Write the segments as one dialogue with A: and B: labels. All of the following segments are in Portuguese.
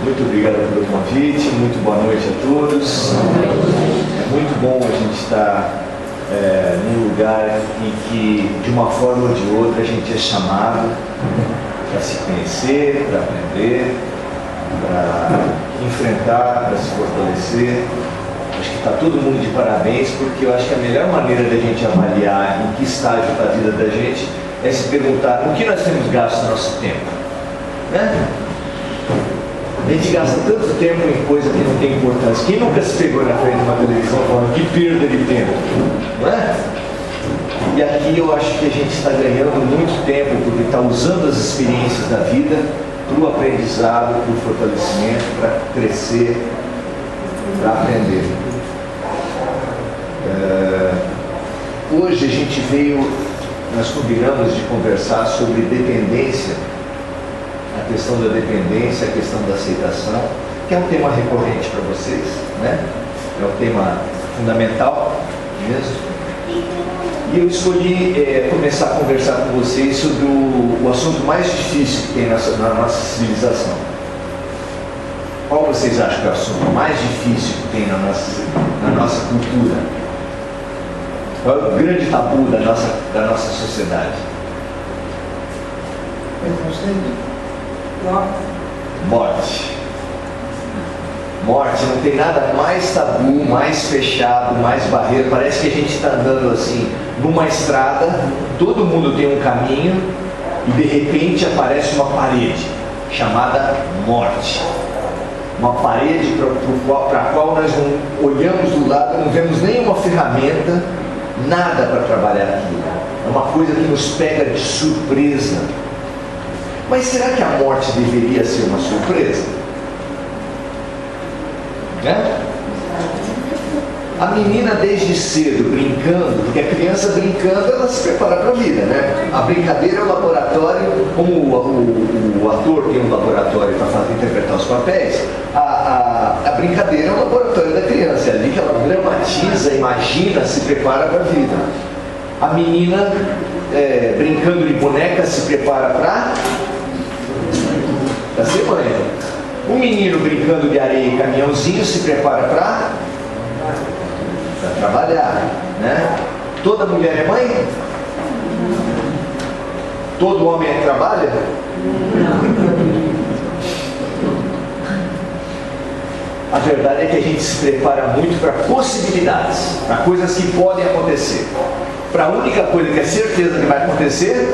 A: Muito obrigado pelo convite, muito boa noite a todos. É muito bom a gente estar num lugar em que, de uma forma ou de outra, a gente é chamado para se conhecer, para aprender, para enfrentar, para se fortalecer. Acho que está todo mundo de parabéns, porque eu acho que a melhor maneira da gente avaliar em que estágio está a vida da gente é se perguntar o que nós temos gasto no nosso tempo, né? A gente gasta tanto tempo em coisa que não tem importância. Quem nunca se pegou na frente de uma televisão falando que perda de tempo, não é? E aqui eu acho que a gente está ganhando muito tempo, porque está usando as experiências da vida para o aprendizado, para o fortalecimento, para crescer, para aprender. Hoje a gente nós combinamos de conversar sobre dependência, a questão da dependência, a questão da aceitação, que é um tema recorrente para vocês, né? É um tema fundamental mesmo. E eu escolhi começar a conversar com vocês sobre o assunto mais difícil que tem na nossa civilização. Qual vocês acham que é o assunto mais difícil que tem na nossa cultura? Qual é o grande tabu da nossa sociedade? Morte. Morte, não tem nada mais tabu, mais fechado, mais barreira. Parece que a gente está andando assim, numa estrada, todo mundo tem um caminho e de repente aparece uma parede chamada morte. Uma parede para a qual nós não olhamos do lado, não vemos nenhuma ferramenta, nada para trabalhar aquilo. É uma coisa que nos pega de surpresa. Mas será que a morte deveria ser uma surpresa? Né? A menina desde cedo brincando, porque a criança brincando ela se prepara para a vida, né? A brincadeira é o laboratório, como o ator tem um laboratório para interpretar os papéis, a brincadeira é o laboratório da criança, é ali que ela dramatiza, imagina, se prepara para a vida. A menina brincando de boneca se prepara para ser mãe. O menino brincando de areia e caminhãozinho se prepara para trabalhar, né? Toda mulher é mãe? Todo homem trabalha? A verdade é que a gente se prepara muito para possibilidades, para coisas que podem acontecer. Para a única coisa que é certeza que vai acontecer,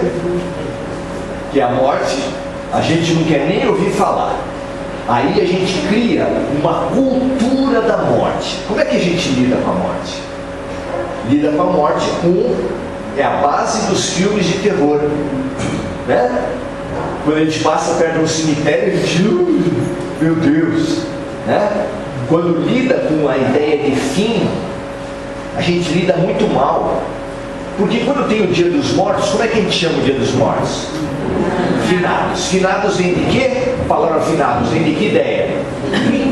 A: que é a morte, a gente não quer nem ouvir falar. Aí a gente cria uma cultura da morte. Como é que a gente lida com a morte? Lida com a morte é a base dos filmes de terror, né? Quando a gente passa perto de um cemitério, a gente, meu Deus, né? Quando lida com a ideia de fim, a gente lida muito mal. Porque quando tem o Dia dos Mortos, como é que a gente chama o Dia dos Mortos? Finados. Finados vem de quê? Falaram finados, vem de que ideia?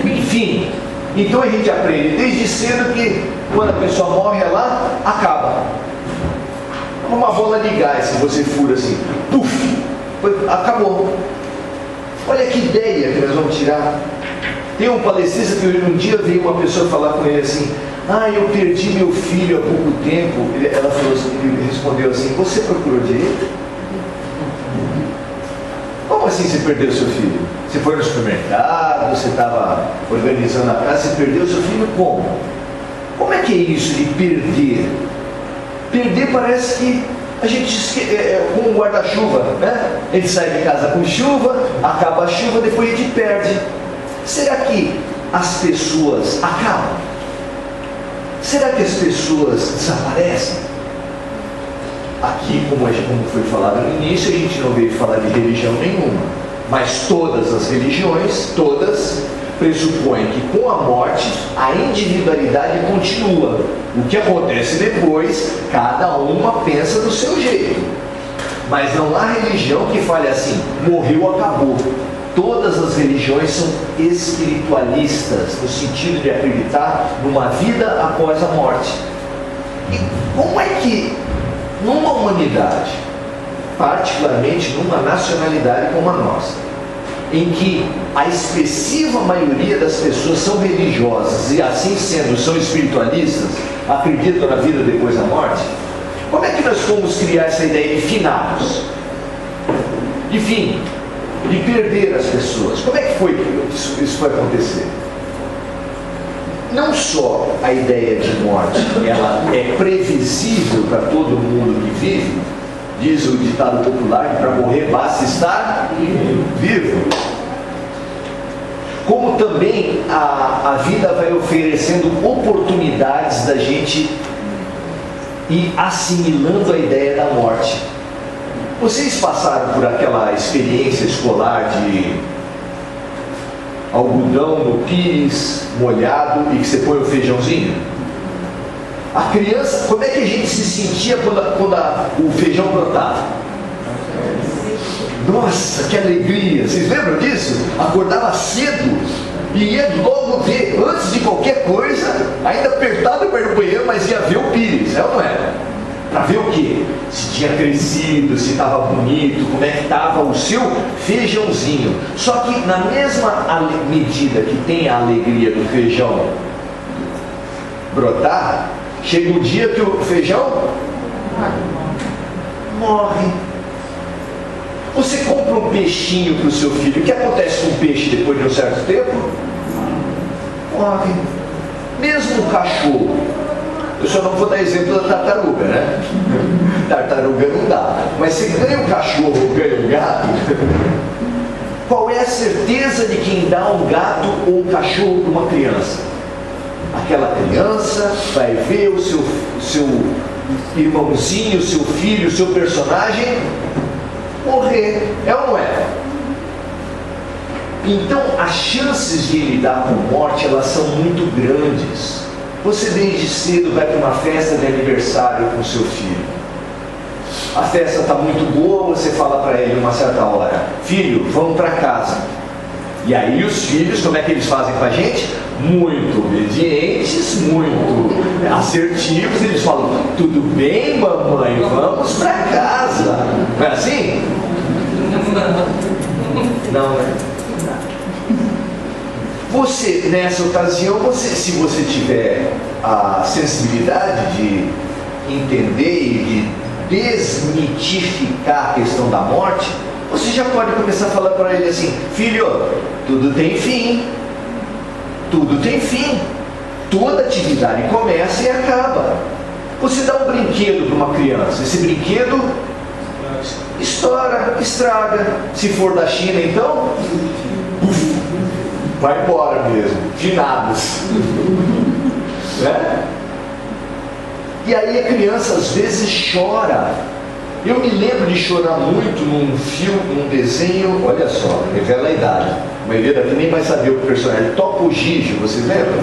A: Enfim. Então a gente aprende desde cedo que quando a pessoa morre, ela acaba. Uma bola de gás que você fura assim, puf, acabou. Olha que ideia que nós vamos tirar. Tem um palestrista que um dia veio uma pessoa falar com ele assim: eu perdi meu filho há pouco tempo. Ela falou assim, ele respondeu assim: você procurou direito? Como assim você perdeu seu filho? Você foi no supermercado, você estava organizando a casa, você perdeu seu filho como? Como é que é isso de perder? Perder parece que a gente como um guarda-chuva, né? A gente sai de casa com chuva, acaba a chuva, depois a gente perde. Será que as pessoas acabam? Será que as pessoas desaparecem? Aqui, como foi falado no início, a gente não veio falar de religião nenhuma, mas todas as religiões, todas, pressupõem que com a morte a individualidade continua. O que acontece depois, cada uma pensa do seu jeito. Mas não há religião que fale assim: morreu, acabou. Todas as religiões são espiritualistas, no sentido de acreditar numa vida após a morte. E como é que numa humanidade, particularmente numa nacionalidade como a nossa, em que a expressiva maioria das pessoas são religiosas e, assim sendo, são espiritualistas, acreditam na vida depois da morte, como é que nós fomos criar essa ideia de finados? De fim, de perder as pessoas. Como é que foi que isso foi acontecer? Não só a ideia de morte, ela é previsível para todo mundo que vive, diz o ditado popular, que para morrer basta estar vivo. Como também a vida vai oferecendo oportunidades da gente ir assimilando a ideia da morte. Vocês passaram por aquela experiência escolar de algodão no pires molhado e que você põe o feijãozinho? A criança, como é que a gente se sentia quando o feijão brotava? Nossa, que alegria! Vocês lembram disso? Acordava cedo e ia logo ver, antes de qualquer coisa, ainda apertado para ir no banheiro, mas ia ver o pires, é ou não é? Para ver o quê? Se tinha crescido, se estava bonito, como é que estava o seu feijãozinho. Só que na mesma medida que tem a alegria do feijão brotar, chega o dia que o feijão morre. Você compra um peixinho para o seu filho, o que acontece com o peixe depois de um certo tempo? Morre. Mesmo um cachorro. Eu só não vou dar exemplo da tartaruga, né? Tartaruga não dá. Mas se ganha um cachorro ou ganha um gato, qual é a certeza de quem dá um gato ou um cachorro para uma criança? Aquela criança vai ver o seu irmãozinho, o seu filho, o seu personagem morrer. É ou não é? Então as chances de lidar com a morte, elas são muito grandes. Você desde cedo vai para uma festa de aniversário com seu filho. A festa está muito boa, você fala para ele uma certa hora: filho, vamos para casa. E aí os filhos, como é que eles fazem com a gente? Muito obedientes, muito assertivos. Eles falam: tudo bem, mamãe, vamos para casa. Não é assim? Não, né? Você, nessa ocasião, se você tiver a sensibilidade de entender e de desmitificar a questão da morte, você já pode começar a falar para ele assim: filho, tudo tem fim. Tudo tem fim. Toda atividade começa e acaba. Você dá um brinquedo para uma criança, esse brinquedo estoura, estraga. Se for da China, então vai embora mesmo, finados. Né? E aí a criança às vezes chora. Eu me lembro de chorar muito num filme, num desenho, olha só, revela a idade. A maioria daqui nem vai saber o personagem. Topo Gigio, vocês lembram?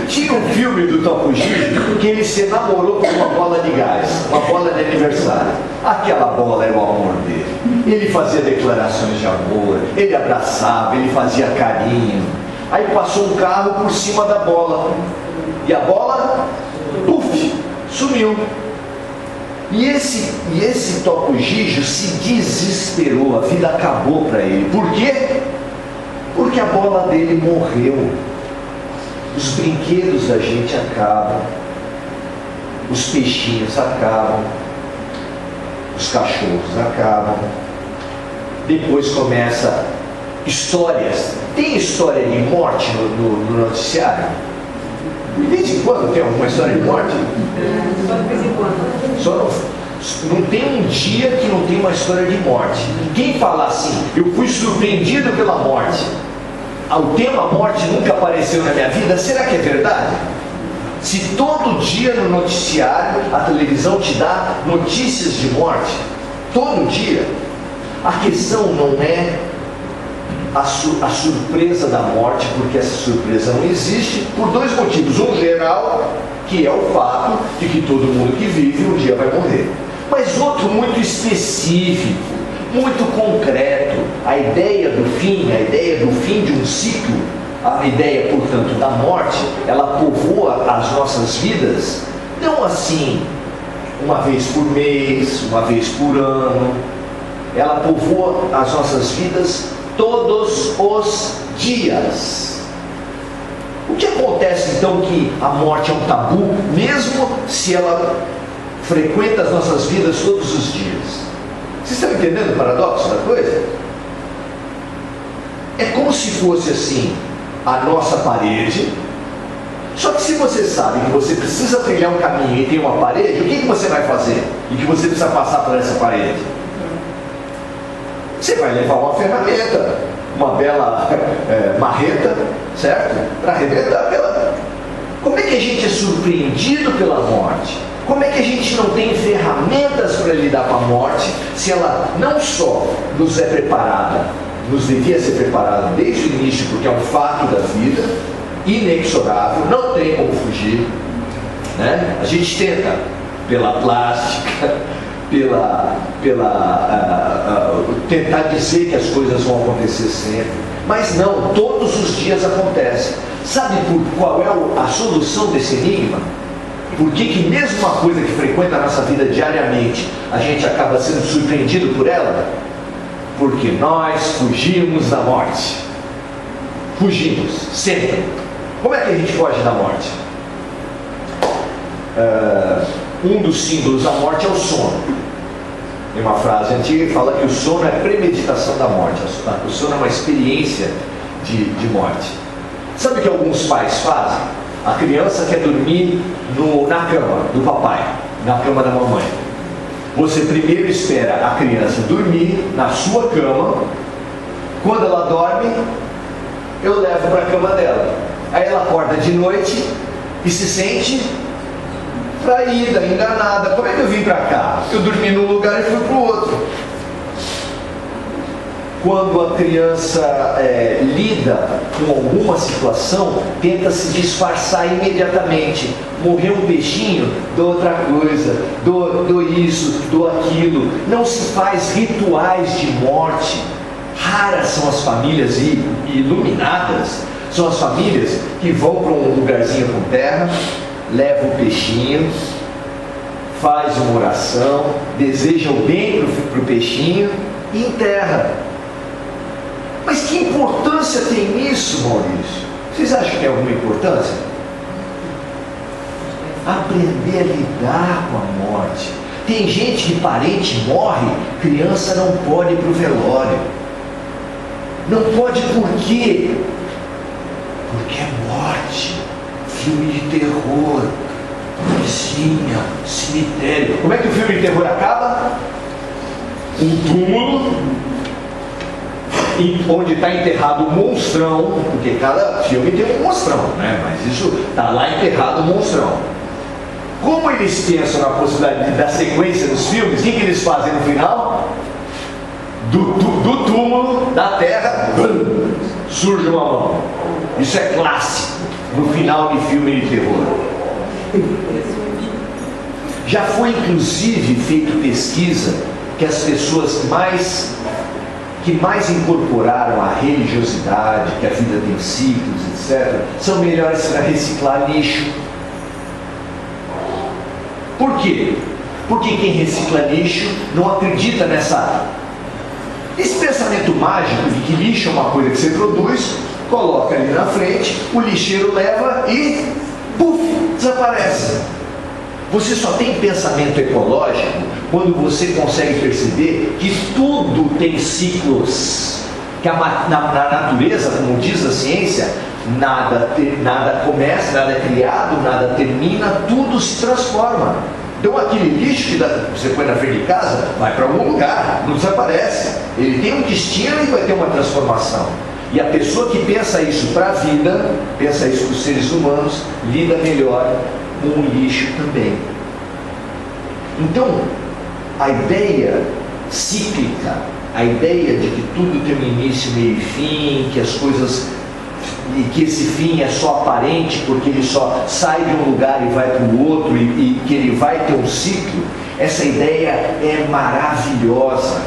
A: Tinha um filme do Topo Gigio que ele se namorou com uma bola de gás, uma bola de aniversário. Aquela bola era o amor dele. Ele fazia declarações de amor, ele abraçava, ele fazia carinho. Aí passou um carro por cima da bola. E a bola, puf, sumiu. E esse Topo Gigio se desesperou, a vida acabou para ele. Por quê? Porque a bola dele morreu. Os brinquedos da gente acabam, os peixinhos acabam, os cachorros acabam. Depois começa histórias. Tem história de morte no noticiário? De vez em quando tem alguma história de morte?
B: Só de vez em quando.
A: Só não tem um dia que não tem uma história de morte. Quem fala assim: eu fui surpreendido pela morte, o tema morte nunca apareceu na minha vida, será que é verdade? Se todo dia no noticiário a televisão te dá notícias de morte, todo dia, a questão não é a surpresa da morte, porque essa surpresa não existe, por dois motivos. Um geral, que é o fato de que todo mundo que vive um dia vai morrer. Mas outro muito específico, muito concreto, a ideia do fim de um ciclo, a ideia, portanto, da morte, ela povoa as nossas vidas, não assim, uma vez por mês, uma vez por ano, ela povoa as nossas vidas todos os dias. O que acontece então que a morte é um tabu, mesmo se ela frequenta as nossas vidas todos os dias? Vocês estão entendendo o paradoxo da coisa? É como se fosse assim, a nossa parede. Só que se você sabe que você precisa trilhar um caminho e tem uma parede, o que você vai fazer? E que você precisa passar por essa parede? Você vai levar uma ferramenta, uma bela marreta, certo? Para arrebentar pela... Como é que a gente é surpreendido pela morte? Como é que a gente não tem ferramentas para lidar com a morte, se ela não só nos é preparada, nos devia ser preparada desde o início, porque é um fato da vida, inexorável, não tem como fugir, né? A gente tenta, pela plástica, tentar dizer que as coisas vão acontecer sempre, mas não, todos os dias acontece. Sabe qual é a solução desse enigma? Por que mesmo uma coisa que frequenta a nossa vida diariamente, a gente acaba sendo surpreendido por ela? Porque nós fugimos da morte. Fugimos, sempre. Como é que a gente foge da morte? Um dos símbolos da morte é o sono. Tem uma frase antiga que fala que o sono é premeditação da morte. O sono é uma experiência de morte. Sabe o que alguns pais fazem? A criança quer dormir na cama do papai, na cama da mamãe. Você primeiro espera a criança dormir na sua cama. Quando ela dorme, eu levo para a cama dela. Aí ela acorda de noite e se sente traída, enganada. Como é que eu vim para cá? Eu dormi num lugar e fui para o outro. Quando a criança lida com alguma situação, tenta se disfarçar imediatamente. Morreu um peixinho, dou outra coisa, dou isso, dou aquilo. Não se faz rituais de morte. Raras são as famílias iluminadas, são as famílias que vão para um lugarzinho com terra, levam o peixinho, faz uma oração, deseja o bem para o peixinho e enterra. Mas que importância tem nisso, Maurício? Vocês acham que tem alguma importância? Aprender a lidar com a morte. Tem gente que parente morre, criança não pode ir para o velório. Não pode por quê? Porque é morte, filme de terror, vizinha, cemitério. Como é que o filme de terror acaba? Um túmulo onde está enterrado um monstrão, porque cada filme tem um monstrão, né? Mas isso está lá enterrado um monstrão. Como eles pensam na possibilidade da sequência dos filmes, o que eles fazem no final? Do túmulo, da terra, surge uma mão. Isso é clássico no final de filme de terror. Já foi inclusive feito pesquisa que as pessoas que mais incorporaram a religiosidade, que a vida tem ciclos, etc., são melhores para reciclar lixo. Por quê? Porque quem recicla lixo não acredita nesse pensamento mágico de que lixo é uma coisa que você produz, coloca ali na frente, o lixeiro leva e puf, desaparece. Você só tem pensamento ecológico quando você consegue perceber que tudo tem ciclos, que na natureza, como diz a ciência, nada começa, nada é criado, nada termina, tudo se transforma. Então aquele lixo que você põe na frente de casa vai para algum lugar, não desaparece. Ele tem um destino e vai ter uma transformação. E a pessoa que pensa isso para a vida, pensa isso para os seres humanos, lida melhor com o lixo também. Então, a ideia cíclica, a ideia de que tudo tem um início, meio e fim, que as coisas, e que esse fim é só aparente porque ele só sai de um lugar e vai para o outro e que ele vai ter um ciclo, essa ideia é maravilhosa.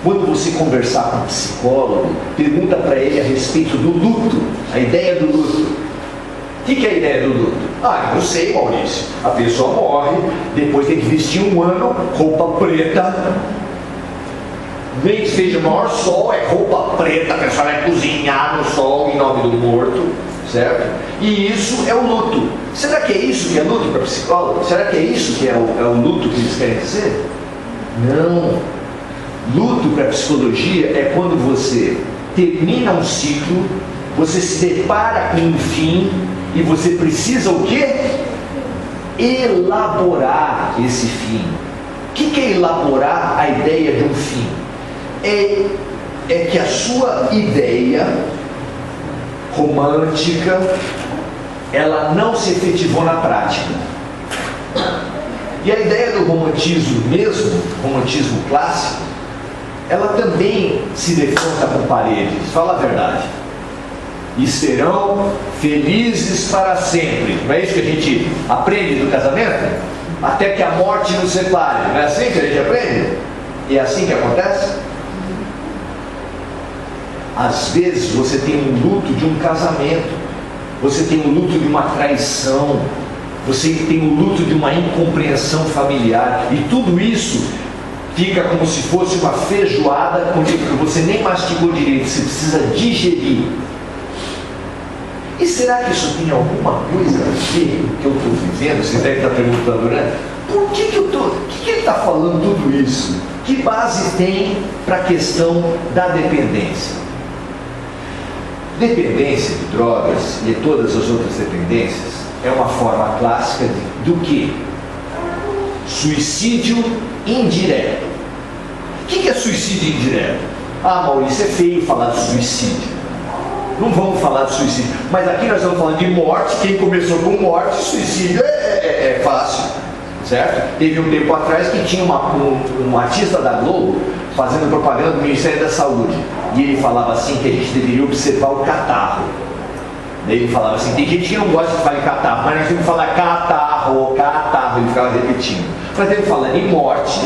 A: Quando você conversar com um psicólogo, pergunta para ele a respeito do luto, a ideia do luto. O que é a ideia do luto? Eu sei, Maurício. A pessoa morre, depois tem que vestir um ano, roupa preta, Nem que seja o maior sol, é roupa preta, a pessoa vai cozinhar no sol em nome do morto, certo? E isso é o luto. Será que é isso que é luto para psicólogo? Será que é isso que é o luto que eles querem dizer? Não. Luto para psicologia é quando você termina um ciclo, você se depara com um fim e você precisa o quê? Elaborar esse fim. O que é elaborar a ideia de um fim? É que a sua ideia romântica, ela não se efetivou na prática. E a ideia do romantismo mesmo, romantismo clássico, ela também se defronta com paredes. Fala a verdade. E serão felizes para sempre. Não é isso que a gente aprende do casamento? Até que a morte nos separe. Não é assim que a gente aprende? E é assim que acontece? Às vezes você tem um luto de um casamento, você tem um luto de uma traição, você tem um luto de uma incompreensão familiar, e tudo isso fica como se fosse uma feijoada que você nem mastigou direito, você precisa digerir. E será que isso tem alguma coisa a ver com o que eu estou vivendo? Você deve estar perguntando, né? Por que ele está falando tudo isso? Que base tem para a questão da dependência? Dependência de drogas e todas as outras dependências é uma forma clássica do que? Suicídio indireto. O que é suicídio indireto? Ah, Maurício, é feio falar de suicídio. Não vamos falar de suicídio. Mas aqui nós estamos falando de morte. Quem começou com morte, suicídio é fácil. Certo? Teve um tempo atrás que tinha um artista da Globo fazendo propaganda do Ministério da Saúde. E ele falava assim que a gente deveria observar o catarro. Daí ele falava assim, tem gente que não gosta de falar em catarro, mas nós temos que falar catarro, catarro, ele ficava repetindo. Mas ele falando em morte,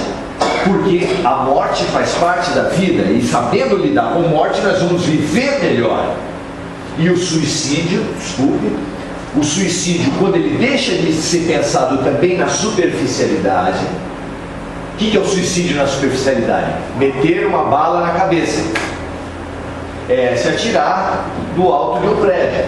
A: porque a morte faz parte da vida, e sabendo lidar com morte, nós vamos viver melhor. E o suicídio, o suicídio, quando ele deixa de ser pensado também na superficialidade. O que é o suicídio na superficialidade? Meter uma bala na cabeça. Se atirar do alto de um prédio.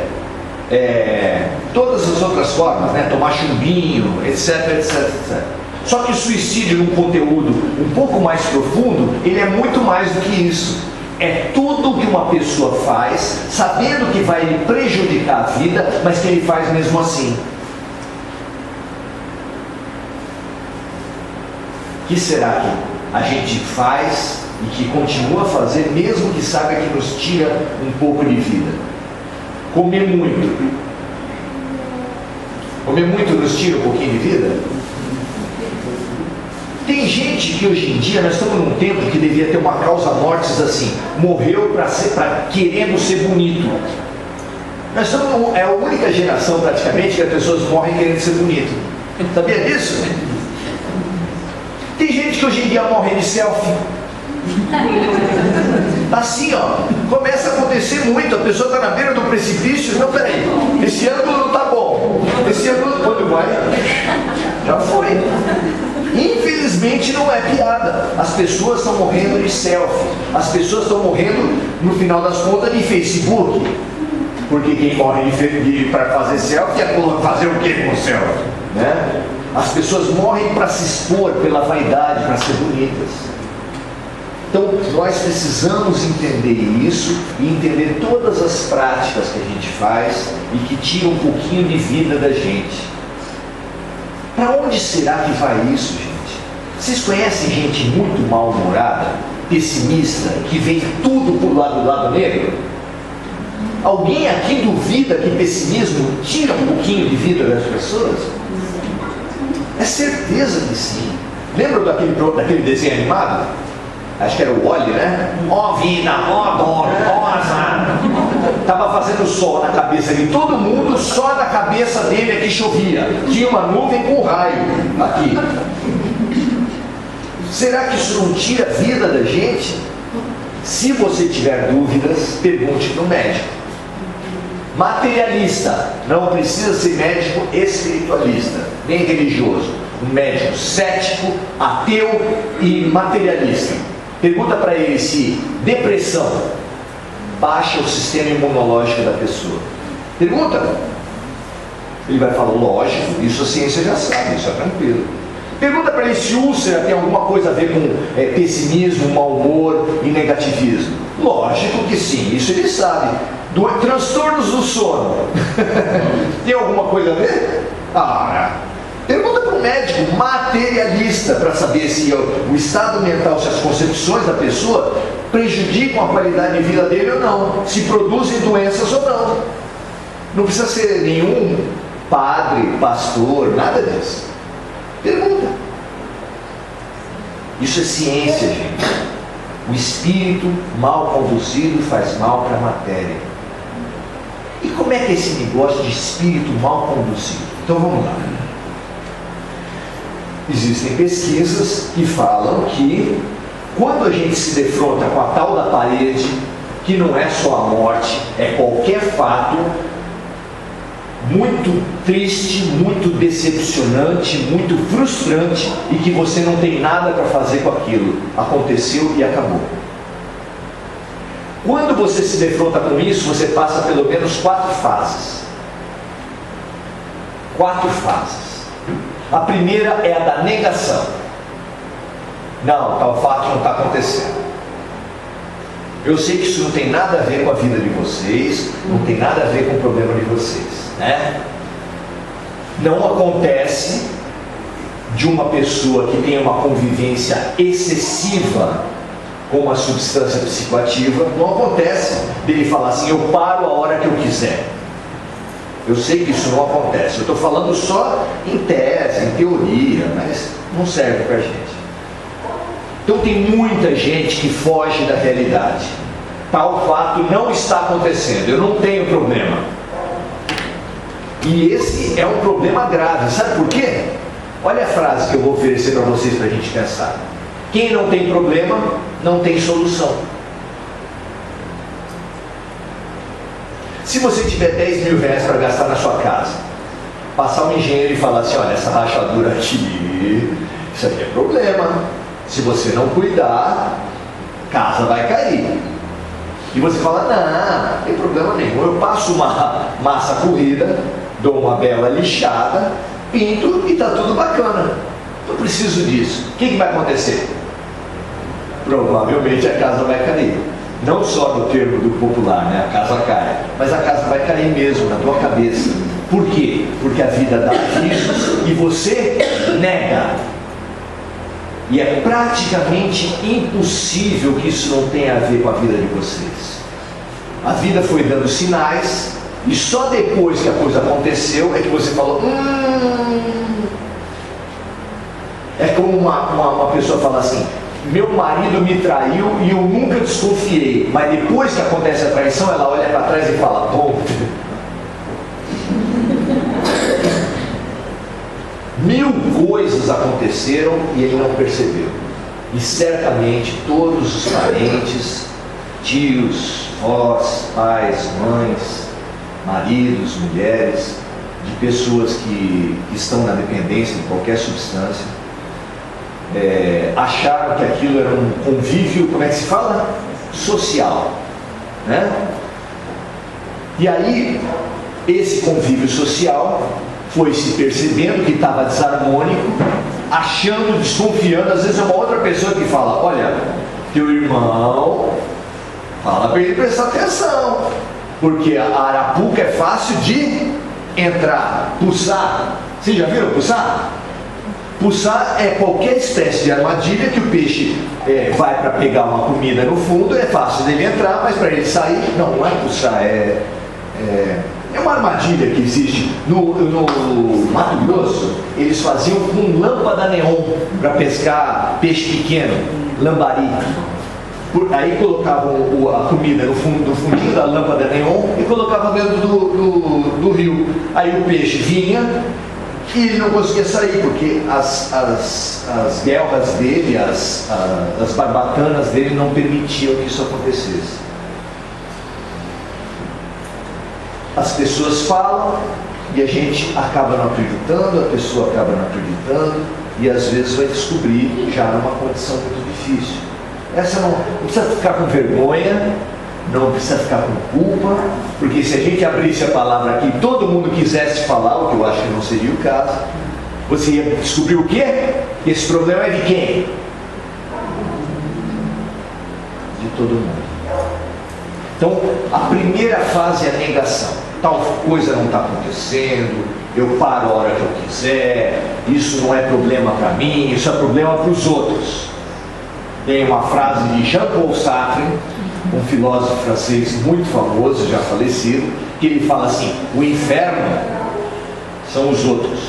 A: Todas as outras formas, né? Tomar chumbinho, etc, etc, etc. Só que o suicídio num conteúdo um pouco mais profundo, ele é muito mais do que isso. É tudo que uma pessoa faz, sabendo que vai lhe prejudicar a vida, mas que ele faz mesmo assim. O que será que a gente faz e que continua a fazer, mesmo que saiba que nos tira um pouco de vida? Comer muito. Comer muito nos tira um pouquinho de vida? Tem gente que hoje em dia, nós estamos num tempo que devia ter uma causa mortis assim, morreu querendo ser bonito. Nós estamos, é a única geração praticamente que as pessoas morrem querendo ser bonito. Sabia disso? Tem gente que hoje em dia morre de selfie. Assim, ó, começa a acontecer muito, a pessoa está na beira do precipício, não, peraí, esse ângulo não está bom, esse ângulo quando vai, já foi. Infelizmente não é piada, as pessoas estão morrendo de selfie, as pessoas estão morrendo, no final das contas, de Facebook, porque quem morre para fazer selfie é fazer o que com selfie, né? As pessoas morrem para se expor pela vaidade, para ser bonitas. Então nós precisamos entender isso e entender todas as práticas que a gente faz e que tiram um pouquinho de vida da gente. Para onde será que vai isso, gente? Vocês conhecem gente muito mal-humorada, pessimista, que vê tudo do lado negro? Alguém aqui duvida que pessimismo tira um pouquinho de vida das pessoas? É certeza que sim. Lembra daquele desenho animado? Acho que era o Wall-E, né? Ó vida, ó dor, ó azar. Estava fazendo sol na cabeça de todo mundo, só na cabeça dele é que chovia. Tinha uma nuvem com raio aqui. Será que isso não tira a vida da gente? Se você tiver dúvidas, pergunte para o médico. Materialista, não precisa ser médico espiritualista, nem religioso. Um médico cético, ateu e materialista. Pergunta para ele se depressão baixa o sistema imunológico da pessoa. Pergunta. Ele vai falar, lógico, isso a ciência já sabe, isso é tranquilo. Pergunta para ele se úlcera tem alguma coisa a ver com pessimismo, mau humor e negativismo. Lógico que sim, isso ele sabe. Transtornos do sono. Tem alguma coisa a ver? Pergunta para um médico materialista para saber se o estado mental, se as concepções da pessoa prejudicam a qualidade de vida dele ou não, se produzem doenças ou não. Não precisa ser nenhum padre, pastor, nada disso. Pergunta. Isso é ciência, gente. O espírito mal conduzido faz mal para a matéria. E como é que é esse negócio de espírito mal conduzido? Então vamos lá. Existem pesquisas que falam que quando a gente se defronta com a tal da parede, que não é só a morte, é qualquer fato muito triste, muito decepcionante, muito frustrante e que você não tem nada para fazer com aquilo. Aconteceu e acabou. Quando você se defronta com isso, você passa pelo menos 4 fases. 4 fases. A primeira é a da negação. Não, tal fato não está acontecendo. Eu sei que isso não tem nada a ver com a vida de vocês, não tem nada a ver com o problema de vocês, né? Não acontece de uma pessoa que tem uma convivência excessiva com uma substância psicoativa, não acontece dele falar assim, eu paro a hora que eu quiser. Eu sei que isso não acontece, eu estou falando só em tese, em teoria, mas não serve para a gente. Então tem muita gente que foge da realidade. Tal fato não está acontecendo, eu não tenho problema. E esse é um problema grave, sabe por quê? Olha a frase que eu vou oferecer para vocês para a gente pensar. Quem não tem problema, não tem solução. Se você tiver 10 mil reais para gastar na sua casa, passar um engenheiro e falar assim, olha, essa rachadura aqui, isso aqui é problema. Se você não cuidar, casa vai cair. E você fala, não tem problema nenhum. Eu passo uma massa corrida, dou uma bela lixada, pinto e está tudo bacana. Não preciso disso. O que vai acontecer? Provavelmente a casa vai cair. Não só no termo do popular, né? A casa cai. Mas a casa vai cair mesmo na tua cabeça. Por quê? Porque a vida dá avisos e você nega. E é praticamente impossível que isso não tenha a ver com a vida de vocês. A vida foi dando sinais, e só depois que a coisa aconteceu é que você falou, É como uma pessoa fala assim, meu marido me traiu e eu nunca desconfiei, mas depois que acontece a traição, ela olha para trás e fala, bom, 1000 coisas aconteceram e ele não percebeu. E certamente todos os parentes, tios, vós, pais, mães, maridos, mulheres, de pessoas que estão na dependência de qualquer substância, acharam que aquilo era um convívio, como é que se fala? Social, né? E aí, esse convívio social foi se percebendo que estava desarmônico, achando, desconfiando. Às vezes é uma outra pessoa que fala, olha, teu irmão, fala para ele prestar atenção, porque a arapuca é fácil de entrar, puçar. Vocês já viram puçar? Puçar é qualquer espécie de armadilha que o peixe vai para pegar uma comida no fundo, é fácil dele entrar, mas para ele sair, não é puçar, é uma armadilha que existe. No Mato Grosso, eles faziam com lâmpada neon para pescar peixe pequeno, lambari. Aí colocavam a comida no fundinho da lâmpada neon e colocavam dentro do rio. Aí o peixe vinha e ele não conseguia sair, porque as guelras dele, as barbatanas dele não permitiam que isso acontecesse. As pessoas falam e a gente acaba não acreditando, a pessoa acaba não acreditando e às vezes vai descobrir já numa condição muito difícil. Essa não precisa ficar com vergonha, não precisa ficar com culpa, porque se a gente abrisse a palavra aqui e todo mundo quisesse falar, o que eu acho que não seria o caso, você ia descobrir o quê? Que esse problema é de quem? De todo mundo. Então, a primeira fase é a negação. Tal coisa não está acontecendo, eu paro a hora que eu quiser, isso não é problema para mim, isso é problema para os outros. Tem uma frase de Jean-Paul Sartre, um filósofo francês muito famoso, já falecido, que ele fala assim: o inferno são os outros.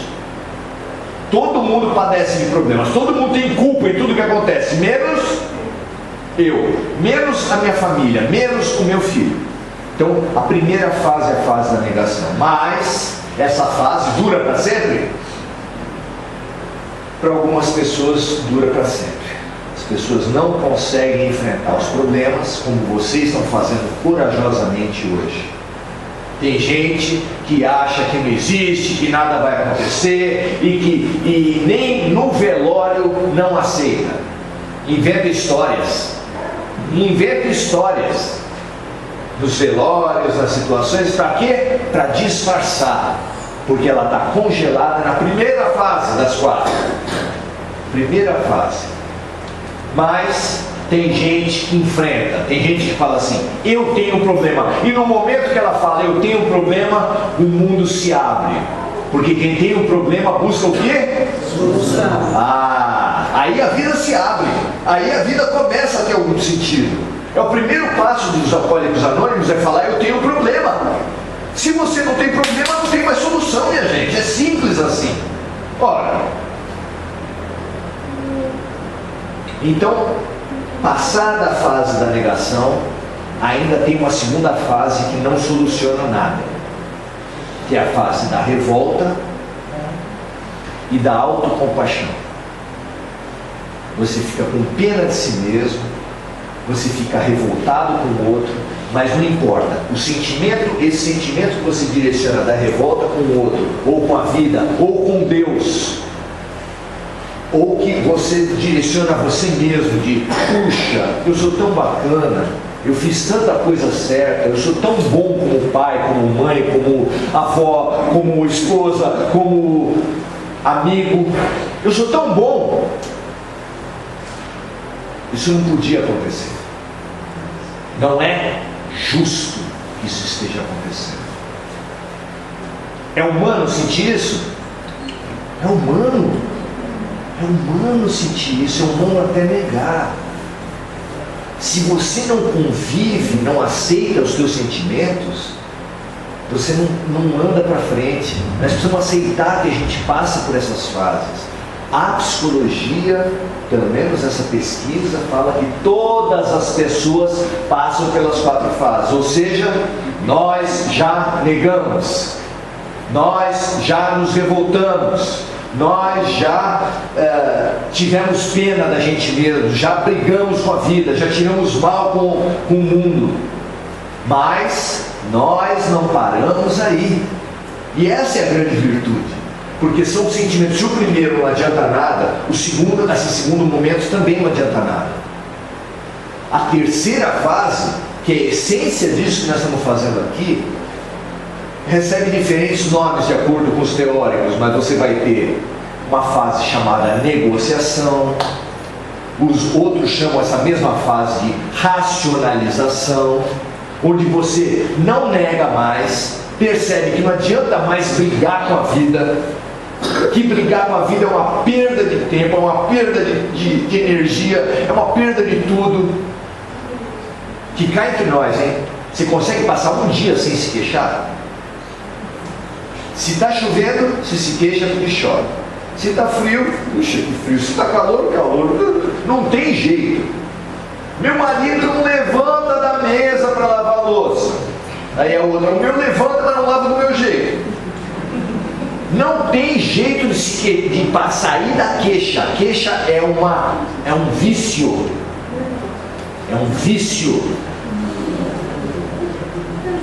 A: Todo mundo padece de problemas, todo mundo tem culpa em tudo que acontece, menos eu, menos a minha família, menos o meu filho. Então, a primeira fase é a fase da negação. Mas essa fase dura para sempre? Para algumas pessoas dura para sempre. As pessoas não conseguem enfrentar os problemas como vocês estão fazendo corajosamente hoje. Tem gente que acha que não existe, que nada vai acontecer e nem no velório não aceita. Inventa histórias. Inventa histórias nos velórios, nas situações. Para quê? Para disfarçar. Porque ela está congelada na primeira fase das 4. Primeira fase. Mas tem gente que enfrenta, tem gente que fala assim: eu tenho um problema. E no momento que ela fala eu tenho um problema, o mundo se abre. Porque quem tem um problema busca o quê? Solução. Aí a vida se abre. Aí a vida começa a ter algum sentido. É o primeiro passo dos Alcoólicos Anônimos, é falar eu tenho um problema. Se você não tem problema, não tem mais solução, minha gente. É simples assim. Ora, então, passada a fase da negação, ainda tem uma segunda fase que não soluciona nada, que é a fase da revolta e da autocompaixão. Você fica com pena de si mesmo, você fica revoltado com o outro, mas não importa, esse sentimento que você direciona da revolta com o outro, ou com a vida, ou com Deus, ou que você direciona a você mesmo de: puxa, eu sou tão bacana, eu fiz tanta coisa certa, eu sou tão bom como pai, como mãe, como avó, como esposa, como amigo, eu sou tão bom. Isso não podia acontecer. Não é justo que isso esteja acontecendo. É humano sentir isso? É humano. É humano sentir isso, é humano até negar. Se você não convive, não aceita os seus sentimentos, você não anda para frente. Nós precisamos aceitar que a gente passa por essas fases. A psicologia, pelo menos essa pesquisa, fala que todas as pessoas passam pelas 4 fases. Ou seja, nós já negamos, nós já nos revoltamos, nós já tivemos pena da gente mesmo, já brigamos com a vida, já tiramos mal com o mundo. Mas nós não paramos aí. E essa é a grande virtude. Porque são sentimentos. Se o primeiro não adianta nada, esse segundo momento também não adianta nada. A terceira fase, que é a essência disso que nós estamos fazendo aqui, recebe diferentes nomes de acordo com os teóricos, mas você vai ter uma fase chamada negociação, os outros chamam essa mesma fase de racionalização, onde você não nega mais, percebe que não adianta mais brigar com a vida, que brigar com a vida é uma perda de tempo, é uma perda de energia, é uma perda de tudo. Que cá entre nós, hein? Você consegue passar um dia sem se queixar? Se está chovendo, você se queixa porque chove. Se está frio, puxa que frio. Se está calor, calor. Não tem jeito. Meu marido não levanta da mesa para lavar a louça. Aí a outra: o meu levanta, mas não lava do meu jeito. Não tem jeito de sair da queixa. A queixa é um vício. É um vício.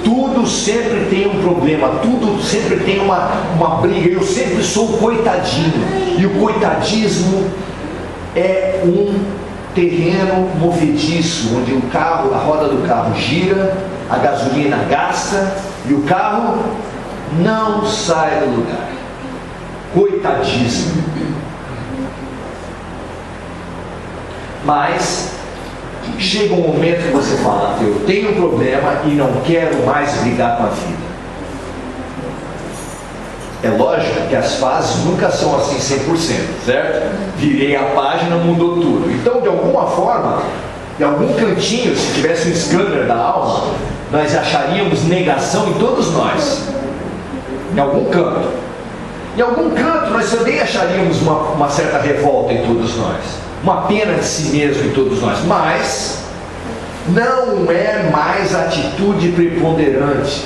A: Tudo sempre tem um problema, tudo sempre tem uma briga. Eu sempre sou o coitadinho. E o coitadismo é um terreno movediço, onde o carro, a roda do carro gira, a gasolina gasta e o carro não sai do lugar. Coitadíssimo. Mas chega um momento que você fala: eu tenho um problema e não quero mais brigar com a vida. É lógico que as fases nunca são assim 100%, certo? Virei a página, mudou tudo. Então, de alguma forma, em algum cantinho, se tivesse um scanner da alma, nós acharíamos negação em todos nós. Em algum canto. Em algum canto, nós também acharíamos uma certa revolta em todos nós. Uma pena de si mesmo em todos nós. Mas não é mais atitude preponderante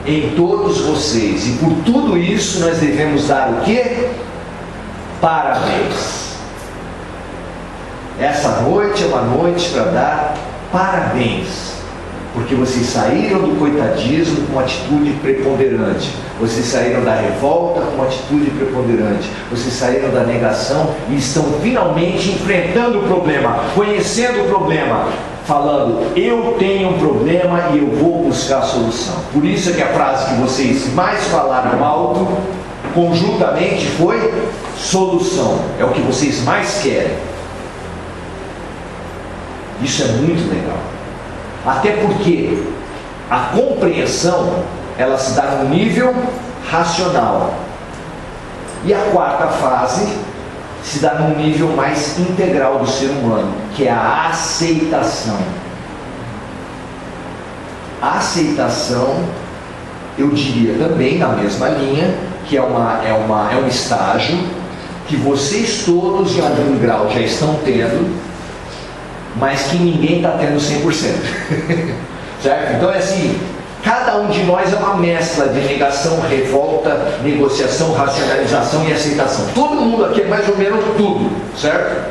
A: em todos vocês, e por tudo isso nós devemos dar o quê? Parabéns. Essa noite é uma noite para dar parabéns, porque vocês saíram do coitadismo com atitude preponderante, vocês saíram da revolta com atitude preponderante, vocês saíram da negação e estão finalmente enfrentando o problema, conhecendo o problema, falando: eu tenho um problema e eu vou buscar a solução. Por isso é que a frase que vocês mais falaram alto, conjuntamente, foi solução. É o que vocês mais querem. Isso é muito legal. Até porque a compreensão, ela se dá no nível racional. E a quarta fase se dá num nível mais integral do ser humano, que é a aceitação. A aceitação, eu diria também na mesma linha, que é um estágio que vocês todos em algum grau já estão tendo, mas que ninguém está tendo 100%. Certo? Então é assim, cada um de nós é uma mescla de negação, revolta, negociação, racionalização e aceitação. Todo mundo aqui é mais ou menos tudo, certo?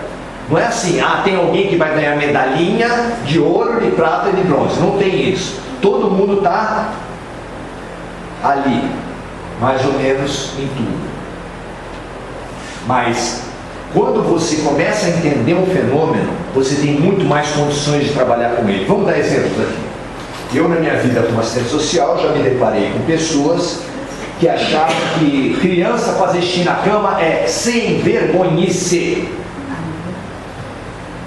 A: Não é assim: tem alguém que vai ganhar medalhinha de ouro, de prata e de bronze. Não tem isso. Todo mundo está ali, mais ou menos em tudo. Mas quando você começa a entender um fenômeno, você tem muito mais condições de trabalhar com ele. Vamos dar exemplos aqui. Eu, na minha vida como assistente social, já me deparei com pessoas que achavam que criança fazer xixi na cama é sem vergonhice.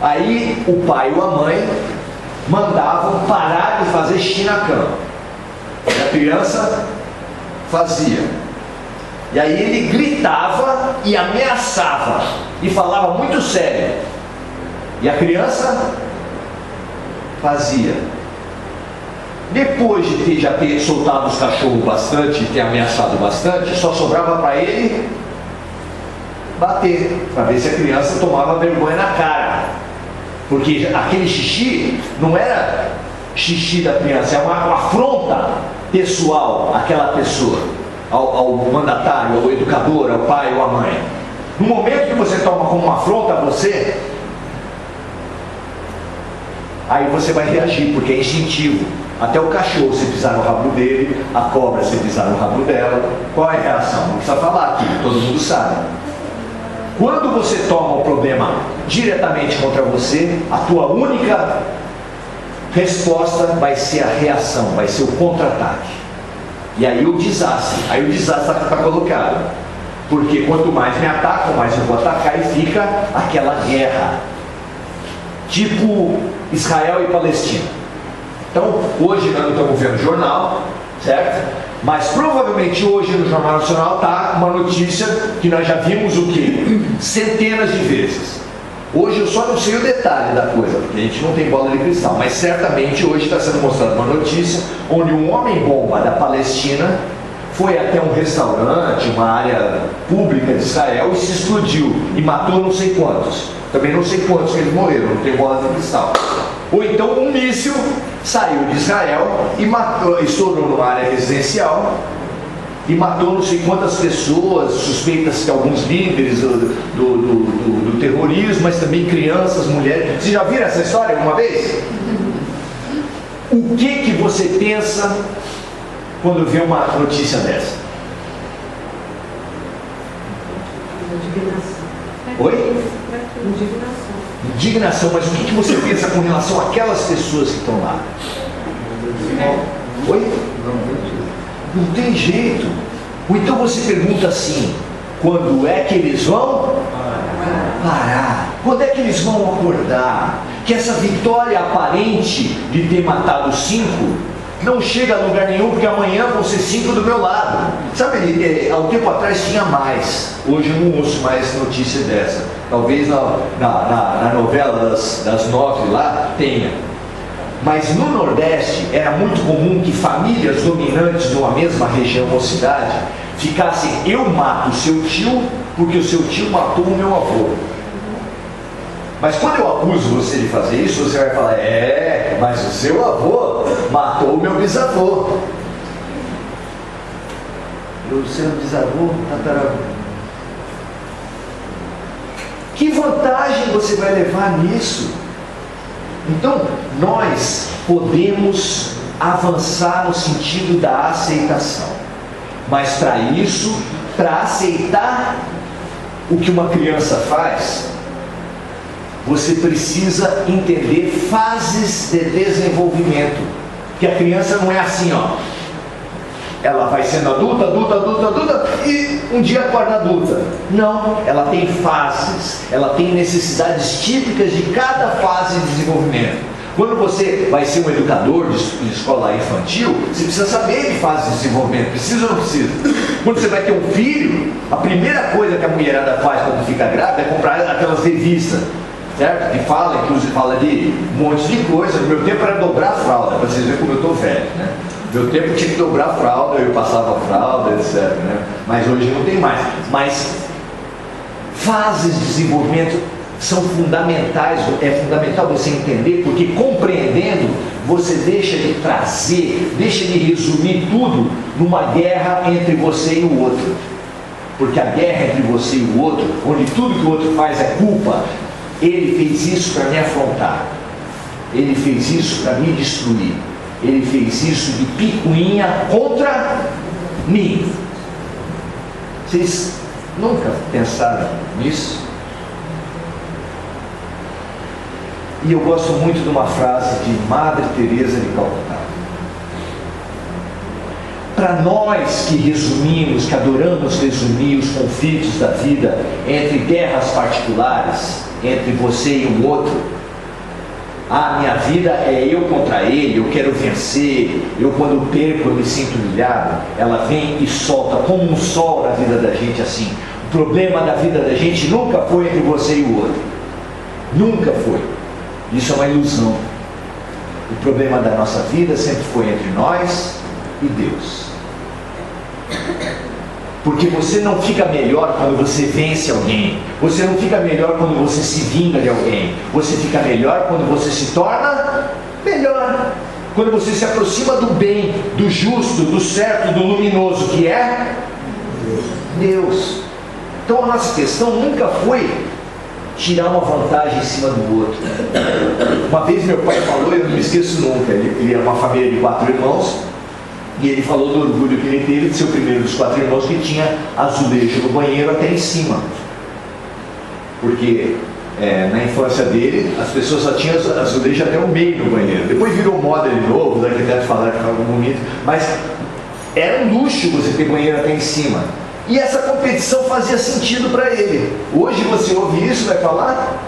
A: Aí o pai ou a mãe mandavam parar de fazer xixi na cama. E a criança fazia. E aí ele gritava e ameaçava e falava muito sério. E a criança fazia. Depois de já ter soltado os cachorros bastante e ter ameaçado bastante, só sobrava para ele bater, para ver se a criança tomava vergonha na cara. Porque aquele xixi não era xixi da criança, é uma afronta pessoal àquela pessoa, ao mandatário, ao educador, ao pai ou à mãe. No momento que você toma como uma afronta a você, aí você vai reagir, porque é instintivo. Até o cachorro, se pisar no rabo dele, a cobra, se pisar no rabo dela, qual é a reação? Não precisa falar aqui, todo mundo sabe. Quando você toma o problema diretamente contra você, a tua única resposta vai ser a reação, vai ser o contra-ataque. E aí o desastre está colocado. Porque quanto mais me atacam, mais eu vou atacar, e fica aquela guerra. Tipo Israel e Palestina. Então, hoje nós não estamos vendo jornal, certo? Mas provavelmente hoje no Jornal Nacional está uma notícia que nós já vimos o quê? Centenas de vezes. Hoje eu só não sei o detalhe da coisa, porque a gente não tem bola de cristal, mas certamente hoje está sendo mostrada uma notícia onde um homem-bomba da Palestina foi até um restaurante, uma área pública de Israel, e se explodiu e matou não sei quantos. Também não sei quantos que eles morreram, não tem bola de cristal. Ou então um míssil saiu de Israel e matou, estourou numa área residencial e matou não sei quantas pessoas, suspeitas que alguns líderes do terrorismo, mas também crianças, mulheres. Vocês já viram essa história alguma vez? O que você pensa quando vê uma notícia dessa?
B: Indignação.
A: Oi?
B: Indignação.
A: indignação, mas o que você pensa com relação àquelas pessoas que estão lá? Oi? Não tem jeito. Ou então você pergunta assim: quando é que eles vão parar? Quando é que eles vão acordar? Que essa vitória aparente de ter matado 5 não chega a lugar nenhum, porque amanhã vão ser 5 do meu lado. Sabe, há um tempo atrás tinha mais. Hoje eu não ouço mais notícia dessa. Talvez na novela das 9 lá tenha. Mas no Nordeste era muito comum que famílias dominantes de uma mesma região ou cidade ficassem: eu mato o seu tio porque o seu tio matou o meu avô. Mas quando eu acuso você de fazer isso, você vai falar: mas o seu avô matou o meu bisavô. O seu bisavô, tataravô. Que vantagem você vai levar nisso? Então, nós podemos avançar no sentido da aceitação. Mas para isso, para aceitar o que uma criança faz, você precisa entender fases de desenvolvimento. Que a criança não é assim, ó. Ela vai sendo adulta, e um dia acorda adulta. Não, ela tem fases, ela tem necessidades típicas de cada fase de desenvolvimento. Quando você vai ser um educador de escola infantil, você precisa saber de fase de desenvolvimento, precisa ou não precisa? Quando você vai ter um filho, a primeira coisa que a mulherada faz quando fica grávida é comprar aquelas revistas, certo? Que fala, inclusive fala de um monte de coisa. No meu tempo era dobrar a fralda, para vocês verem como eu estou velho, né? No meu tempo tinha que dobrar a fralda, eu passava a fralda, etc, né? Mas hoje não tem mais. Mas fases de desenvolvimento são fundamentais. É fundamental você entender, porque compreendendo, você deixa de trazer, deixa de resumir tudo numa guerra entre você e o outro. Porque a guerra entre você e o outro, onde tudo que o outro faz é culpa, ele fez isso para me afrontar, ele fez isso para me destruir, ele fez isso de picuinha contra mim. Vocês nunca pensaram nisso? E eu gosto muito de uma frase de Madre Teresa de Calcutá. Para nós que resumimos, que adoramos resumir os conflitos da vida entre guerras particulares, entre você e um outro, a minha vida é eu contra ele, eu quero vencer, eu quando perco eu me sinto humilhado. Ela vem e solta como um sol na vida da gente assim. O problema da vida da gente nunca foi entre você e o outro, nunca foi. Isso é uma ilusão. O problema da nossa vida sempre foi entre nós e Deus. Porque você não fica melhor quando você vence alguém, você não fica melhor quando você se vinga de alguém, você fica melhor quando você se torna melhor, quando você se aproxima do bem, do justo, do certo, do luminoso, que é Deus. Então a nossa questão nunca foi tirar uma vantagem em cima do outro. Uma vez meu pai falou, eu não me esqueço nunca, ele era uma família de 4 irmãos, e ele falou do orgulho que ele teve de ser o primeiro dos 4 irmãos que tinha azulejo no banheiro até em cima. Porque na infância dele, as pessoas só tinham azulejo até o meio do banheiro. Depois virou moda de novo, os arquitetos falaram que ficava bonito, mas era um luxo você ter banheiro até em cima. E essa competição fazia sentido para ele. Hoje você ouve isso, vai falar?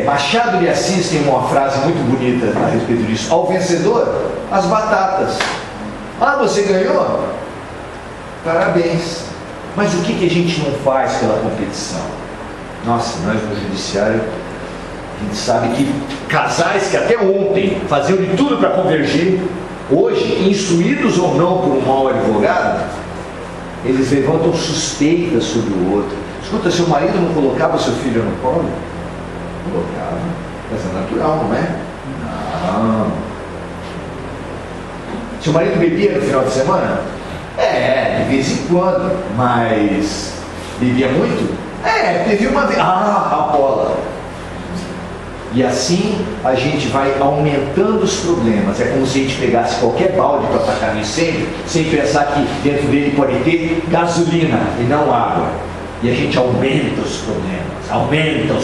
A: Machado de Assis tem uma frase muito bonita a respeito disso: ao vencedor, as batatas. Ah, você ganhou? Parabéns. Mas o que a gente não faz pela competição? Nossa, nós no judiciário, a gente sabe que casais que até ontem faziam de tudo para convergir, hoje, instruídos ou não por um mau advogado, eles levantam suspeitas sobre o outro. Escuta, seu marido não colocava seu filho no colo? Colocava. Mas é natural, não é? Não. Seu marido bebia no final de semana? De vez em quando. Mas bebia muito? Teve uma vez. A bola. E assim a gente vai aumentando os problemas. É como se a gente pegasse qualquer balde para atacar no incêndio, sem pensar que dentro dele pode ter gasolina e não água. E a gente aumenta os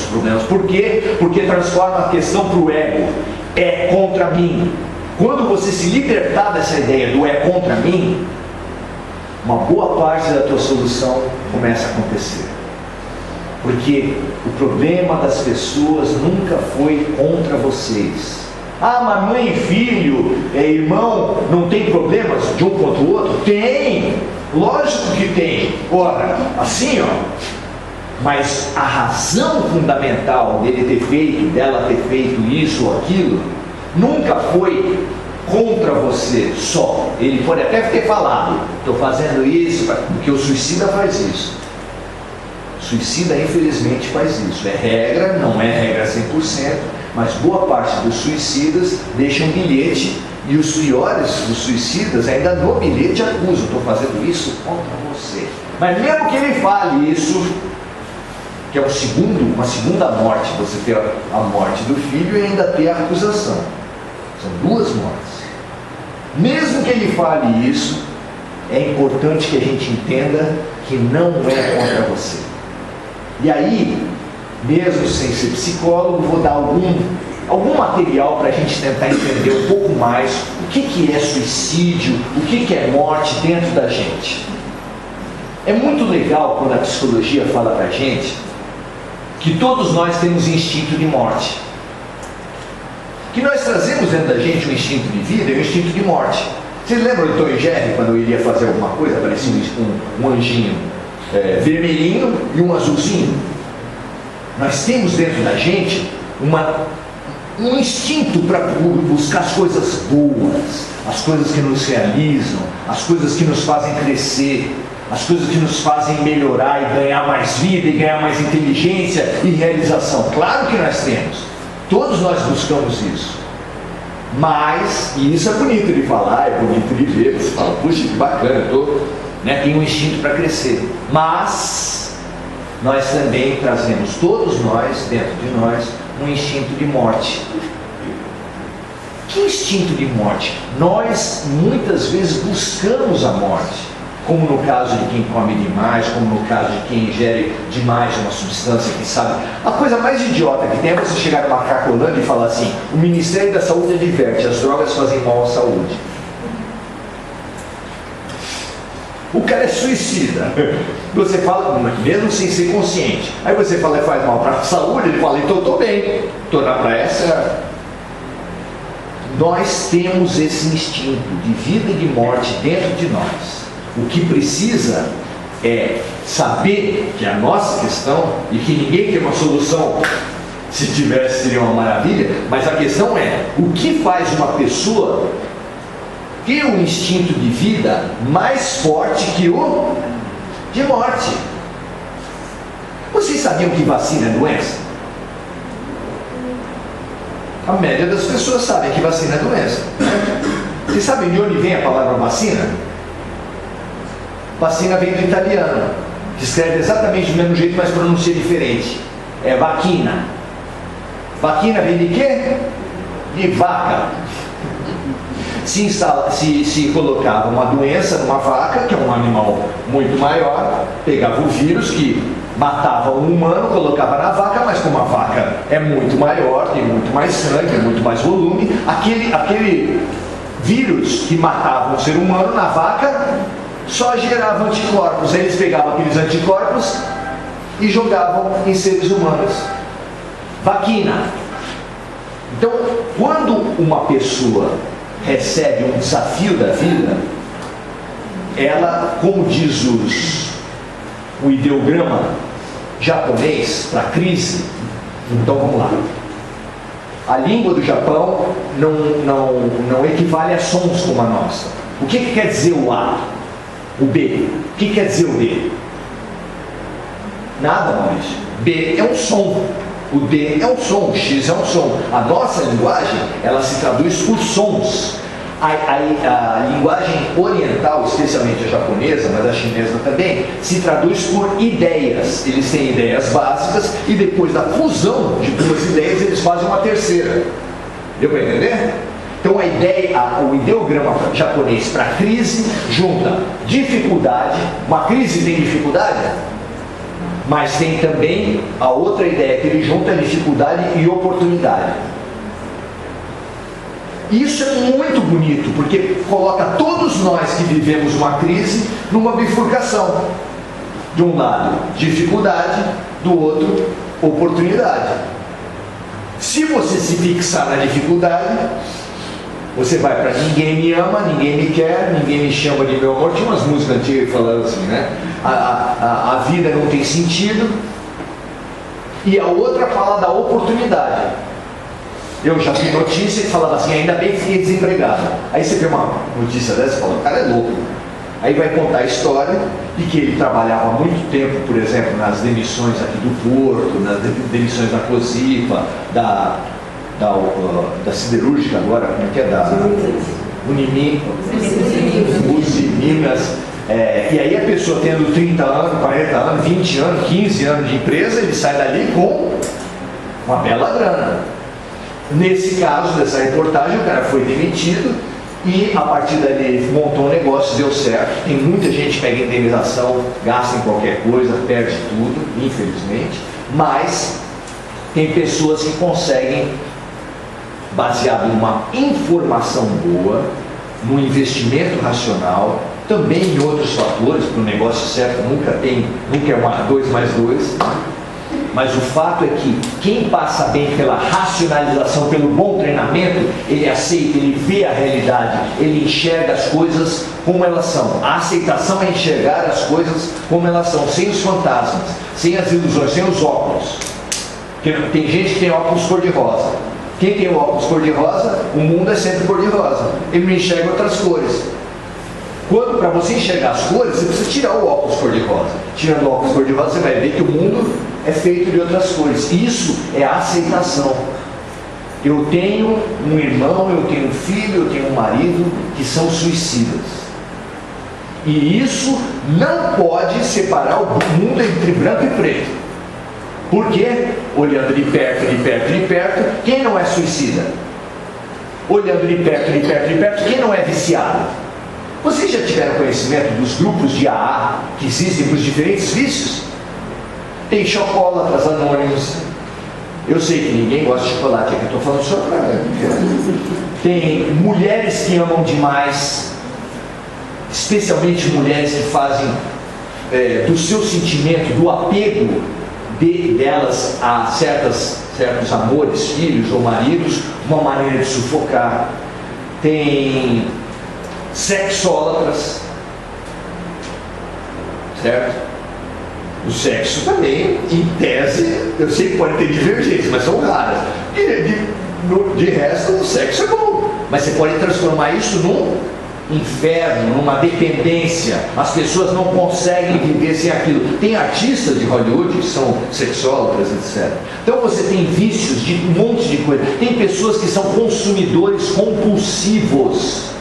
A: problemas. Por quê? Porque transforma a questão para o ego. É contra mim. Quando você se libertar dessa ideia do é contra mim, uma boa parte da tua solução começa a acontecer. Porque o problema das pessoas nunca foi contra vocês. Ah, mas mãe e filho, irmão, não tem problemas de um contra o outro? Tem! Lógico que tem. Ora, assim, mas a razão fundamental dele ter feito, dela ter feito isso ou aquilo, nunca foi contra você só. Ele pode até ter falado, estou fazendo isso, porque o suicida faz isso. O suicida, infelizmente, faz isso. É regra, não é regra 100%, mas boa parte dos suicidas deixam bilhete. E os piores dos suicidas ainda no bilhete acusam, estou fazendo isso contra você. Mas mesmo que ele fale isso, que é uma segunda morte, você ter a morte do filho e ainda ter a acusação. São duas mortes. Mesmo que ele fale isso, é importante que a gente entenda que não é contra você. E aí, mesmo sem ser psicólogo, vou dar algum material para a gente tentar entender um pouco mais o que é suicídio, o que é morte dentro da gente. É muito legal quando a psicologia fala para a gente que todos nós temos instinto de morte. Que nós trazemos dentro da gente um instinto de vida e um instinto de morte. Vocês lembram do Tom e Jerry, quando eu iria fazer alguma coisa, aparecia um anjinho vermelhinho e um azulzinho? Nós temos dentro da gente um instinto para buscar as coisas boas, as coisas que nos realizam, as coisas que nos fazem crescer, as coisas que nos fazem melhorar e ganhar mais vida e ganhar mais inteligência e realização. Claro que nós temos, todos nós buscamos isso. Mas, e isso é bonito de falar, é bonito de ver, você fala, puxa, que bacana, tenho um instinto para crescer. Mas nós também trazemos, todos nós, dentro de nós, um instinto de morte. Que instinto de morte? Nós muitas vezes buscamos a morte, como no caso de quem come demais, como no caso de quem ingere demais uma substância que sabe. A coisa mais idiota que tem é você chegar numa Cracolândia e falar assim: o Ministério da Saúde adverte, as drogas fazem mal à saúde. O cara é suicida. Você fala, mesmo sem ser consciente. Aí você fala que faz mal para a saúde, ele fala, então eu estou bem, estou na praia certa. Nós temos esse instinto de vida e de morte dentro de nós. O que precisa é saber que a nossa questão, e que ninguém tem uma solução, se tivesse seria uma maravilha, mas a questão é, o que faz uma pessoa ter um instinto de vida mais forte que o de morte? Vocês sabiam que vacina é doença? A média das pessoas sabem que vacina é doença. Vocês sabem de onde vem a palavra vacina? Vacina vem do italiano, que escreve exatamente do mesmo jeito, mas pronuncia diferente. É vacina. Vacina vem de quê? De vaca. Se colocava uma doença numa vaca, que é um animal muito maior, pegava o vírus que matava um humano, colocava na vaca, mas como a vaca é muito maior, tem muito mais sangue, muito mais volume, aquele vírus que matava um ser humano na vaca só gerava anticorpos. Aí eles pegavam aqueles anticorpos e jogavam em seres humanos. Vacina. Então, quando uma pessoa recebe um desafio da vida, ela, como diz o ideograma japonês para crise, então vamos lá. A língua do Japão não equivale a sons como a nossa. O que quer dizer o A? O B? O que quer dizer o D? Nada, Maurício. B é um som. O D é um som, o X é um som. A nossa linguagem, ela se traduz por sons. A linguagem oriental, especialmente a japonesa, mas a chinesa também, se traduz por ideias. Eles têm ideias básicas e depois da fusão de duas ideias, eles fazem uma terceira. Deu para entender? Então o ideograma japonês para crise junta dificuldade. Uma crise tem dificuldade? Mas tem também a outra ideia que ele junta, dificuldade e oportunidade. Isso é muito bonito, porque coloca todos nós que vivemos uma crise numa bifurcação. De um lado, dificuldade, do outro, oportunidade. Se você se fixar na dificuldade, você vai para ninguém me ama, ninguém me quer, ninguém me chama de meu amor. Tinha umas músicas antigas falando assim, né? A vida não tem sentido. E a outra fala da oportunidade. Eu já vi notícia que falava assim, ainda bem que fiquei desempregado. Aí você vê uma notícia dessa e fala, o cara é louco. Aí vai contar a história de que ele trabalhava há muito tempo, por exemplo, nas demissões aqui do Porto, nas demissões da Cosipa, da siderúrgica agora, como é que é? Da Unimi, Usiminas. E aí a pessoa tendo 30 anos, 40 anos, 20 anos, 15 anos de empresa, ele sai dali com uma bela grana. Nesse caso dessa reportagem, o cara foi demitido e a partir dali ele montou um negócio, deu certo. Tem muita gente que pega indenização, gasta em qualquer coisa, perde tudo, infelizmente. Mas tem pessoas que conseguem, baseado em uma informação boa, num investimento racional, também em outros fatores, porque o negócio certo nunca é 2 mais 2, mas o fato é que quem passa bem pela racionalização, pelo bom treinamento, ele aceita, ele vê a realidade, ele enxerga as coisas como elas são. A aceitação é enxergar as coisas como elas são, sem os fantasmas, sem as ilusões, sem os óculos. Porque tem gente que tem óculos cor-de-rosa. Quem tem o óculos cor-de-rosa, o mundo é sempre cor-de-rosa. Ele não enxerga outras cores. Quando, para você enxergar as cores, você precisa tirar o óculos cor-de-rosa. Tirando o óculos cor-de-rosa, você vai ver que o mundo é feito de outras cores. Isso é a aceitação. Eu tenho um irmão, eu tenho um filho, eu tenho um marido que são suicidas. E isso não pode separar o mundo entre branco e preto. Por quê? Olhando de perto, de perto, de perto, quem não é suicida? Olhando de perto, de perto, de perto, quem não é viciado? Vocês já tiveram conhecimento dos grupos de AA que existem para os diferentes vícios? Tem chocolatras anônimos. Eu sei que ninguém gosta de chocolate, aqui eu estou falando só para... Tem mulheres que amam demais, especialmente mulheres que fazem do seu sentimento, do apego delas a certos amores, filhos ou maridos, uma maneira de sufocar. Tem sexólatras, certo? O sexo também, em tese, eu sei que pode ter divergências, mas são raras. De resto, o sexo é bom, mas você pode transformar isso num inferno, numa dependência. As pessoas não conseguem viver sem aquilo. Tem artistas de Hollywood que são sexólatras, etc. Então você tem vícios de um monte de coisa. Tem pessoas que são consumidores compulsivos.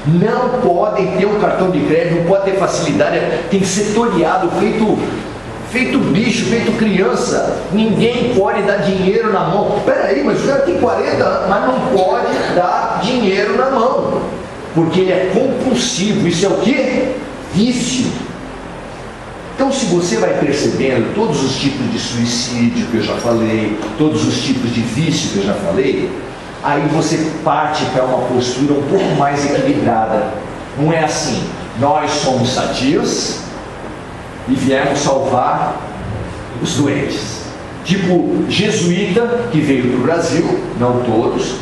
A: Não podem ter um cartão de crédito, não pode ter facilidade, tem que ser toreado, feito bicho, feito criança. Ninguém pode dar dinheiro na mão. Peraí, mas o cara tem 40 anos, mas não pode dar dinheiro na mão, porque ele é compulsivo. Isso é o quê? Vício. Então, se você vai percebendo todos os tipos de suicídio que eu já falei, todos os tipos de vício que eu já falei, aí você parte para uma postura um pouco mais equilibrada. Não é assim, nós somos sadios e viemos salvar os doentes. Tipo jesuíta que veio para o Brasil, não todos.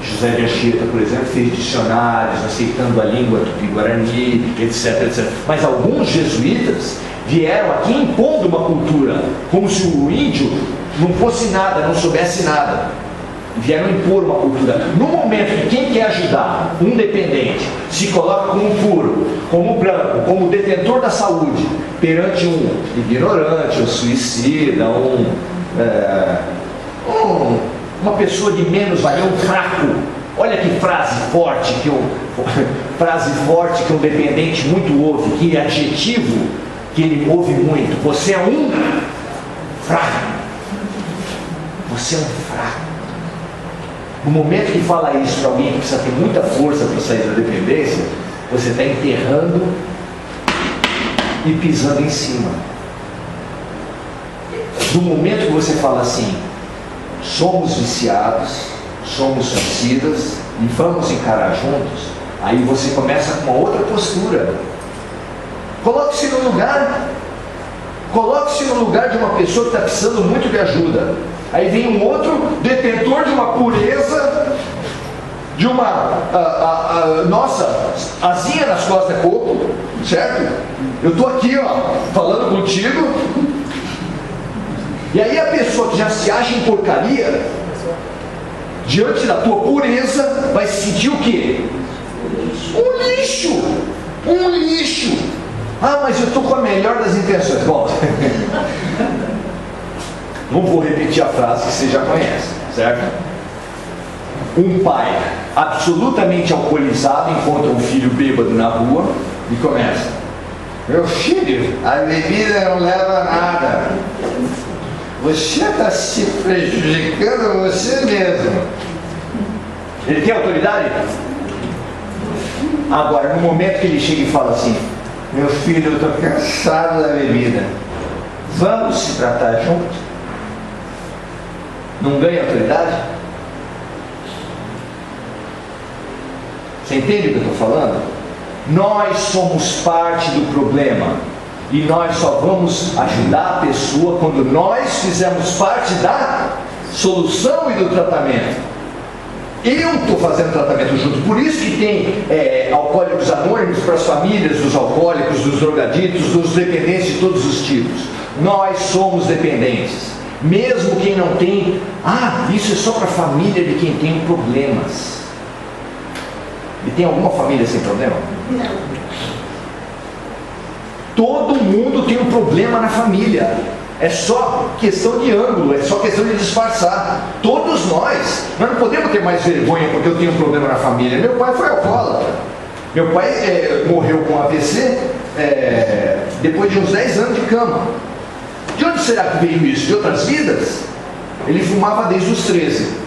A: José de Anchieta, por exemplo, fez dicionários aceitando a língua tupi-guarani, etc, etc. Mas alguns jesuítas vieram aqui impondo uma cultura, como se o índio não fosse nada, não soubesse nada. Vieram impor uma cultura. No momento que quem quer ajudar um dependente se coloca como puro, como branco, como detentor da saúde, perante um ignorante, um suicida, uma pessoa de menos valia, um fraco. Olha que frase forte que um dependente muito ouve, que adjetivo que ele ouve muito. Você é um fraco. Você é um fraco. No momento que fala isso para alguém que precisa ter muita força para sair da dependência, você está enterrando e pisando em cima. do momento que você fala assim, somos viciados, somos suicidas e vamos encarar juntos, aí você começa com uma outra postura. Coloque-se no lugar. Coloque-se no lugar de uma pessoa que está precisando muito de ajuda. Aí vem um outro detentor de uma pureza, de uma asinha nas costas é pouco, certo? Eu estou aqui, falando contigo. E aí a pessoa que já se acha em porcaria, diante da tua pureza, vai se sentir o quê? Um lixo! Um lixo! Ah, mas eu estou com a melhor das intenções. Bom, não vou repetir a frase que você já conhece, certo? Um pai absolutamente alcoolizado encontra um filho bêbado na rua e começa: meu filho, a bebida não leva a nada. Você está se prejudicando você mesmo. Ele tem autoridade? Agora, no momento que ele chega e fala assim: meu filho, eu estou cansado da bebida, vamos se tratar juntos? Não ganha autoridade? Você entende o que eu estou falando? Nós somos parte do problema. E nós só vamos ajudar a pessoa quando nós fizermos parte da solução e do tratamento. Eu estou fazendo tratamento junto. Por isso que tem alcoólicos anônimos para as famílias dos alcoólicos, dos drogaditos, dos dependentes de todos os tipos. Nós somos dependentes. Mesmo quem não tem, isso é só para a família de quem tem problemas. E tem alguma família sem problema? Não. Todo mundo tem um problema na família. É só questão de ângulo, é só questão de disfarçar. Todos nós não podemos ter mais vergonha porque eu tenho um problema na família. Meu pai foi alcoólatra. Meu pai morreu com AVC depois de uns 10 anos de cama. De onde será que veio isso? De outras vidas? Ele fumava desde os 13.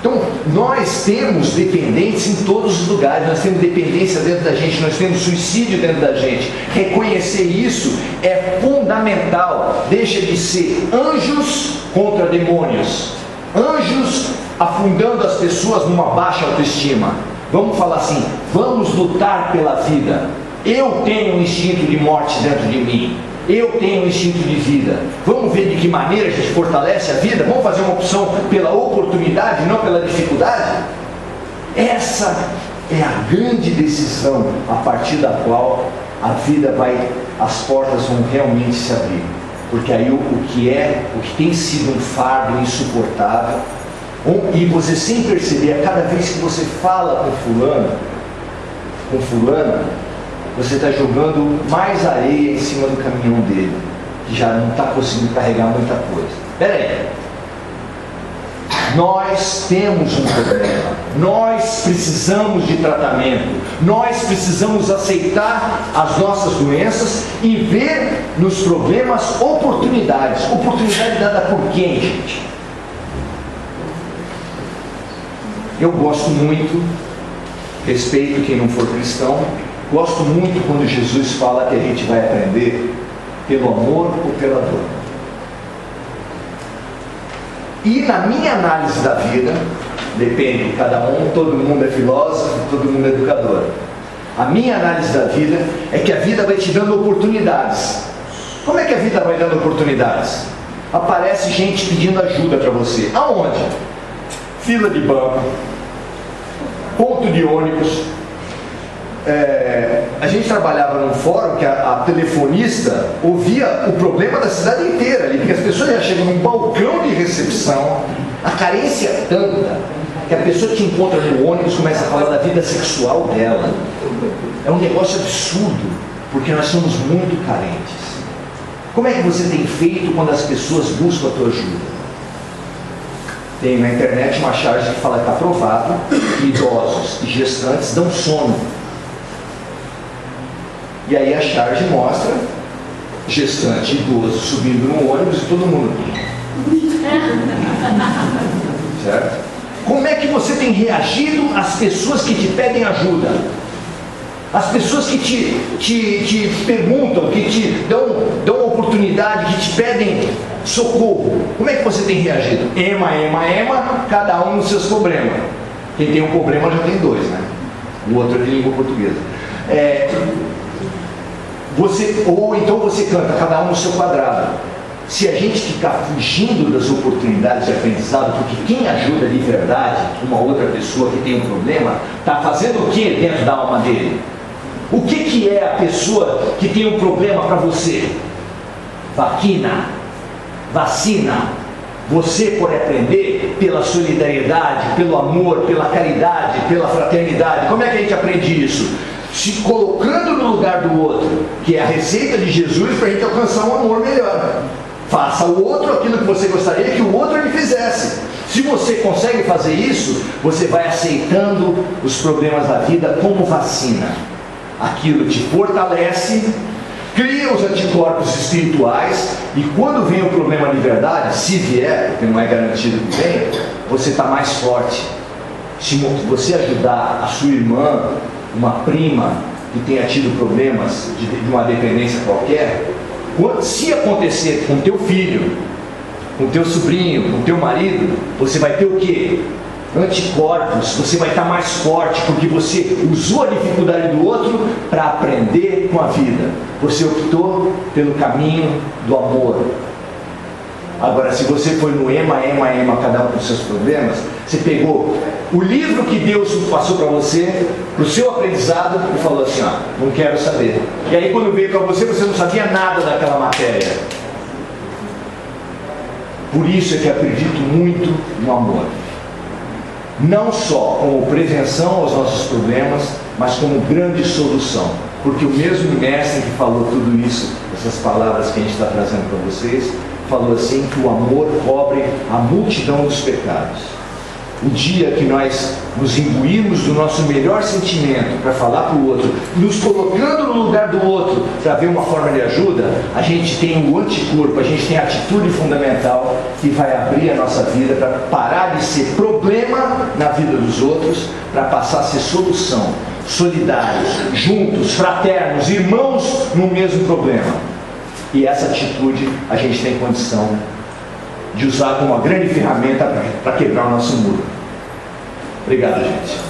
A: Então, nós temos dependentes em todos os lugares, nós temos dependência dentro da gente, nós temos suicídio dentro da gente. Reconhecer isso é fundamental. Deixa de ser anjos contra demônios, anjos afundando as pessoas numa baixa autoestima. Vamos falar assim: vamos lutar pela vida. Eu tenho um instinto de morte dentro de mim. Eu tenho um instinto de vida. Vamos ver de que maneira a gente fortalece a vida. Vamos fazer uma opção pela oportunidade, não pela dificuldade. Essa é a grande decisão a partir da qual a vida as portas vão realmente se abrir. Porque aí o que tem sido um fardo insuportável, e você sem perceber, a cada vez que você fala com fulano, você está jogando mais areia em cima do caminhão dele, que já não está conseguindo carregar muita coisa. Espera aí. Nós temos um problema. Nós precisamos de tratamento. Nós precisamos aceitar as nossas doenças e ver nos problemas oportunidades. Oportunidade dada por quem, gente? Eu gosto muito, respeito quem não for cristão. Gosto muito quando Jesus fala que a gente vai aprender pelo amor ou pela dor. E na minha análise da vida, depende de cada um, todo mundo é filósofo, todo mundo é educador. A minha análise da vida é que a vida vai te dando oportunidades. Como é que a vida vai dando oportunidades? Aparece gente pedindo ajuda para você. Aonde? Fila de banco, ponto de ônibus. A gente trabalhava num fórum que a telefonista ouvia o problema da cidade inteira ali, porque as pessoas já chegam num balcão de recepção, a carência é tanta que a pessoa te encontra no ônibus e começa a falar da vida sexual dela. É um negócio absurdo, porque nós somos muito carentes. Como é que você tem feito quando as pessoas buscam a tua ajuda? Tem na internet uma charge que fala que está provado que idosos e gestantes dão sono. E aí a charge mostra gestante, idoso, subindo no ônibus e todo mundo. Certo? Como é que você tem reagido às pessoas que te pedem ajuda? As pessoas que te perguntam, que te dão oportunidade, que te pedem socorro, como é que você tem reagido? Ema, cada um nos seus problemas. Quem tem um problema já tem dois, né? O outro é de língua portuguesa. Ou então você canta, cada um no seu quadrado. Se a gente ficar fugindo das oportunidades de aprendizado, porque quem ajuda de verdade uma outra pessoa que tem um problema, está fazendo o que dentro da alma dele? O que é a pessoa que tem um problema para você? Vacina. Você pode aprender pela solidariedade, pelo amor, pela caridade, pela fraternidade. Como é que a gente aprende isso? Se colocando no lugar do outro, que é a receita de Jesus para a gente alcançar um amor melhor. Faça ao outro aquilo que você gostaria que o outro lhe fizesse. Se você consegue fazer isso, você vai aceitando os problemas da vida como vacina. Aquilo te fortalece, cria os anticorpos espirituais, e quando vem o problema de verdade, se vier, porque não é garantido que venha, você está mais forte. Se você ajudar a sua irmã, uma prima que tenha tido problemas de uma dependência qualquer, se acontecer com teu filho, com teu sobrinho, com teu marido, você vai ter o quê? Anticorpos, você vai estar mais forte, porque você usou a dificuldade do outro para aprender com a vida. Você optou pelo caminho do amor. Agora, se você foi no ema, cada um com seus problemas, você pegou o livro que Deus passou para você, para o seu aprendizado, e falou assim, não quero saber. E aí quando veio para você, você não sabia nada daquela matéria. Por isso é que acredito muito no amor. Não só como prevenção aos nossos problemas, mas como grande solução. Porque o mesmo mestre que falou tudo isso, essas palavras que a gente está trazendo para vocês, falou assim que o amor cobre a multidão dos pecados. O dia que nós nos imbuímos do nosso melhor sentimento para falar para o outro, nos colocando no lugar do outro para ver uma forma de ajuda, a gente tem o anticorpo, a gente tem a atitude fundamental que vai abrir a nossa vida para parar de ser problema na vida dos outros, para passar a ser solução, solidários, juntos, fraternos, irmãos no mesmo problema. E essa atitude a gente tem condição de usar como uma grande ferramenta para quebrar o nosso muro. Obrigado, gente.